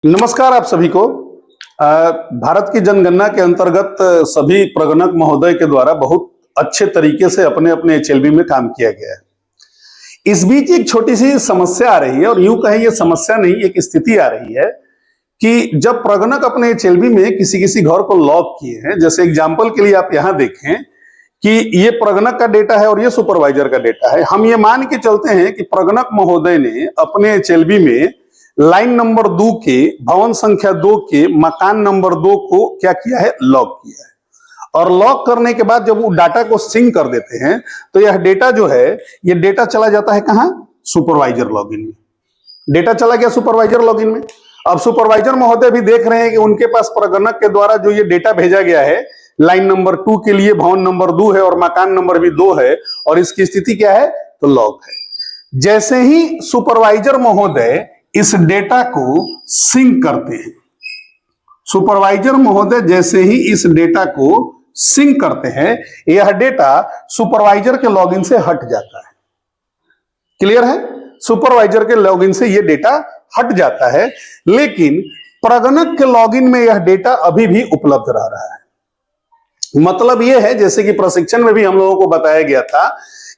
नमस्कार आप सभी को। भारत की जनगणना के अंतर्गत सभी प्रगणक महोदय के द्वारा बहुत अच्छे तरीके से अपने अपने एचएलबी में काम किया गया है। इस बीच एक छोटी सी समस्या आ रही है, और यूं कहें ये समस्या नहीं, एक स्थिति आ रही है कि जब प्रगणक अपने एचएलबी में किसी किसी घर को लॉक किए हैं, जैसे एग्जाम्पल के लिए आप यहां देखें कि ये प्रगणक का डेटा है और ये सुपरवाइजर का डेटा है। हम ये मान के चलते हैं कि प्रगणक महोदय ने अपने एचएलबी में लाइन नंबर 2 के भवन संख्या 2 के मकान नंबर 2 को क्या किया है, लॉक किया है। और लॉक करने के बाद जब वो डाटा को सिंक कर देते हैं तो यह डेटा जो है, ये डेटा चला जाता है कहां, सुपरवाइजर लॉगिन में। डेटा चला गया सुपरवाइजर लॉगिन में। अब सुपरवाइजर महोदय भी देख रहे हैं कि उनके पास प्रगणक के द्वारा जो ये डेटा भेजा गया है, लाइन नंबर 2 के लिए भवन नंबर 2 है और मकान नंबर भी 2 है, और इसकी स्थिति क्या है, तो लॉक है। जैसे ही सुपरवाइजर महोदय इस डेटा को सिंक करते हैं, सुपरवाइजर महोदय जैसे ही इस डेटा को सिंक करते हैं, यह डेटा सुपरवाइजर के लॉगिन से हट जाता है। क्लियर है? सुपरवाइजर के लॉगिन से यह डेटा हट जाता है, लेकिन प्रगणक के लॉगिन में यह डेटा अभी भी उपलब्ध रह रहा है। मतलब यह है, जैसे कि प्रशिक्षण में भी हम लोगों को बताया गया था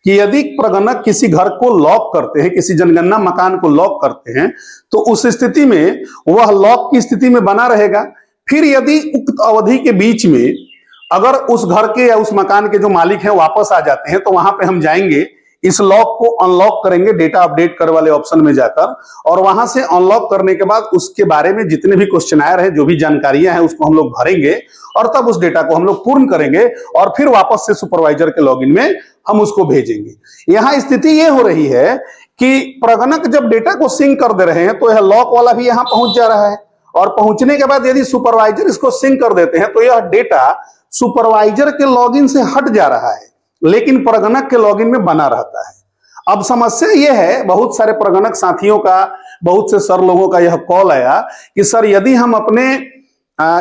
कि यदि प्रगणक किसी घर को लॉक करते हैं, किसी जनगणना मकान को लॉक करते हैं, तो उस स्थिति में वह लॉक की स्थिति में बना रहेगा। फिर यदि उक्त अवधि के बीच में अगर उस घर के या उस मकान के जो मालिक हैं वापस आ जाते हैं, तो वहां पे हम जाएंगे, इस लॉक को अनलॉक करेंगे डेटा अपडेट कर वाले ऑप्शन में जाकर, और वहां से अनलॉक करने के बाद उसके बारे में जितने भी क्वेश्चनायर हैं, जो भी जानकारियां हैं, उसको हम लोग भरेंगे और तब उस डेटा को हम लोग पूर्ण करेंगे और फिर वापस से सुपरवाइजर के लॉगिन में हम उसको भेजेंगे। यहां स्थिति यह हो रही है कि प्रगणक जब डेटा को सिंक कर दे रहे हैं तो यह लॉक वाला भी यहां पहुंच जा रहा है, और पहुंचने के बाद यदि सुपरवाइजर इसको सिंक कर देते हैं तो यह डेटा सुपरवाइजर के लॉगिन से हट जा रहा है, लेकिन प्रगणक के लॉगिन में बना रहता है। अब समस्या यह है, बहुत सारे प्रगणक साथियों का, बहुत से सर लोगों का यह कॉल आया कि सर यदि हम अपने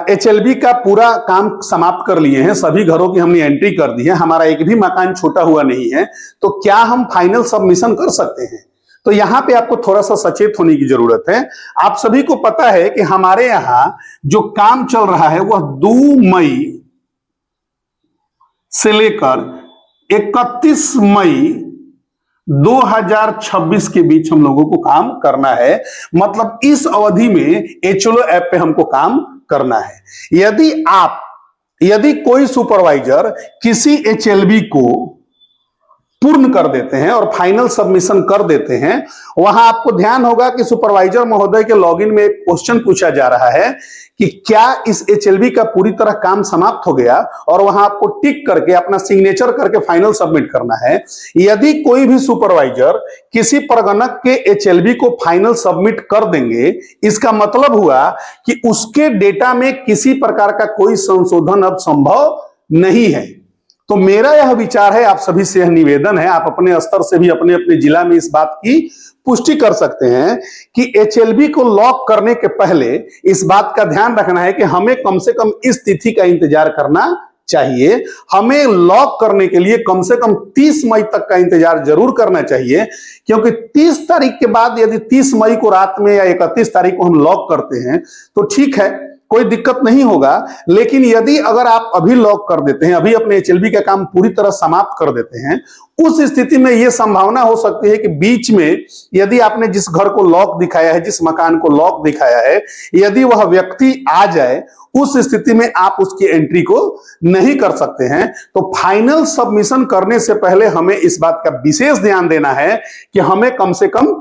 एचएलबी का पूरा काम समाप्त कर लिए हैं, सभी घरों की हमने एंट्री कर दी है, हमारा एक भी मकान छूटा हुआ नहीं है, तो क्या हम फाइनल सबमिशन कर सकते हैं? तो यहां पे आपको थोड़ा सा सचेत होने की जरूरत है। आप सभी को पता है कि हमारे यहां जो काम चल रहा है वह 2 मई से लेकर 31 मई 2026 के बीच हम लोगों को काम करना है। मतलब इस अवधि में एचएलओ ऐप पे हमको काम करना है। यदि कोई सुपरवाइजर किसी एचएलबी को पूर्ण कर देते हैं और फाइनल सबमिशन कर देते हैं, वहां आपको ध्यान होगा कि सुपरवाइजर महोदय के लॉगिन में एक क्वेश्चन पूछा जा रहा है कि क्या इस एचएलबी का पूरी तरह काम समाप्त हो गया, और वहां आपको टिक करके अपना सिग्नेचर करके फाइनल सबमिट करना है। यदि कोई भी सुपरवाइजर किसी प्रगणक के एचएलबी को फाइनल सबमिट कर देंगे, इसका मतलब हुआ कि उसके डेटा में किसी प्रकार का कोई संशोधन अब संभव नहीं है। तो मेरा यह विचार है, आप सभी से यह निवेदन है, आप अपने स्तर से भी अपने अपने जिला में इस बात की पुष्टि कर सकते हैं कि एचएलबी को लॉक करने के पहले इस बात का ध्यान रखना है कि हमें कम से कम इस तिथि का इंतजार करना चाहिए। हमें लॉक करने के लिए कम से कम 30 मई तक का इंतजार जरूर करना चाहिए, क्योंकि 30 तारीख के बाद यदि 30 मई को रात में या 31 तारीख को हम लॉक करते हैं तो ठीक है, कोई दिक्कत नहीं होगा। लेकिन यदि अगर आप अभी लॉक कर देते हैं, अभी अपने एचएलबी का काम पूरी तरह समाप्त कर देते हैं, उस स्थिति में यह संभावना हो सकती है कि बीच में यदि आपने जिस घर को लॉक दिखाया है, जिस मकान को लॉक दिखाया है, यदि वह व्यक्ति आ जाए, उस स्थिति में आप उसकी एंट्री को नहीं कर सकते हैं। तो फाइनल सबमिशन करने से पहले हमें इस बात का विशेष ध्यान देना है कि हमें कम से कम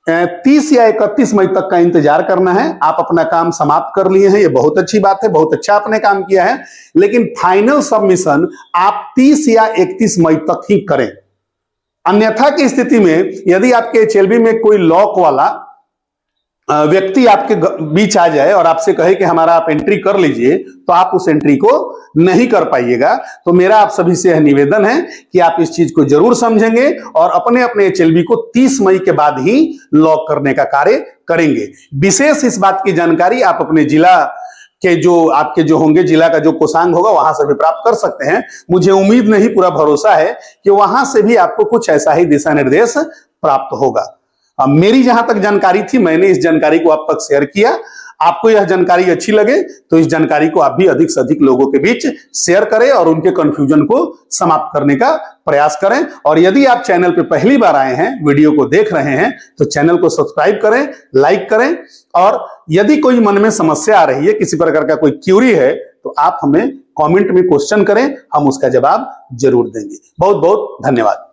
30 या 31 मई तक का इंतजार करना है। आप अपना काम समाप्त कर लिए हैं, ये बहुत अच्छी बात है, बहुत अच्छा आपने काम किया है, लेकिन फाइनल सबमिशन आप 30 या 31 मई तक ही करें। अन्यथा की स्थिति में यदि आपके एचएलबी में कोई लॉक वाला व्यक्ति आपके बीच आ जाए और आपसे कहे कि हमारा आप एंट्री कर लीजिए, तो आप उस एंट्री को नहीं कर पाइएगा। तो मेरा आप सभी से यह निवेदन है कि आप इस चीज को जरूर समझेंगे और अपने अपने एचएलबी को 30 मई के बाद ही लॉक करने का कार्य करेंगे। विशेष इस बात की जानकारी आप अपने जिला के जो आपके जो होंगे, जिला का जो कोषांग होगा, वहां से भी प्राप्त कर सकते हैं। मुझे उम्मीद नहीं, पूरा भरोसा है कि वहां से भी आपको कुछ ऐसा ही दिशा निर्देश प्राप्त होगा। मेरी जहां तक जानकारी थी, मैंने इस जानकारी को आप तक शेयर किया। आपको यह जानकारी अच्छी लगे तो इस जानकारी को आप भी अधिक से अधिक लोगों के बीच शेयर करें और उनके कंफ्यूजन को समाप्त करने का प्रयास करें। और यदि आप चैनल पे पहली बार आए हैं, वीडियो को देख रहे हैं, तो चैनल को सब्सक्राइब करें, लाइक करें, और यदि कोई मन में समस्या आ रही है, किसी प्रकार का कोई क्यूरी है, तो आप हमें कमेंट में क्वेश्चन करें, हम उसका जवाब जरूर देंगे। बहुत बहुत धन्यवाद।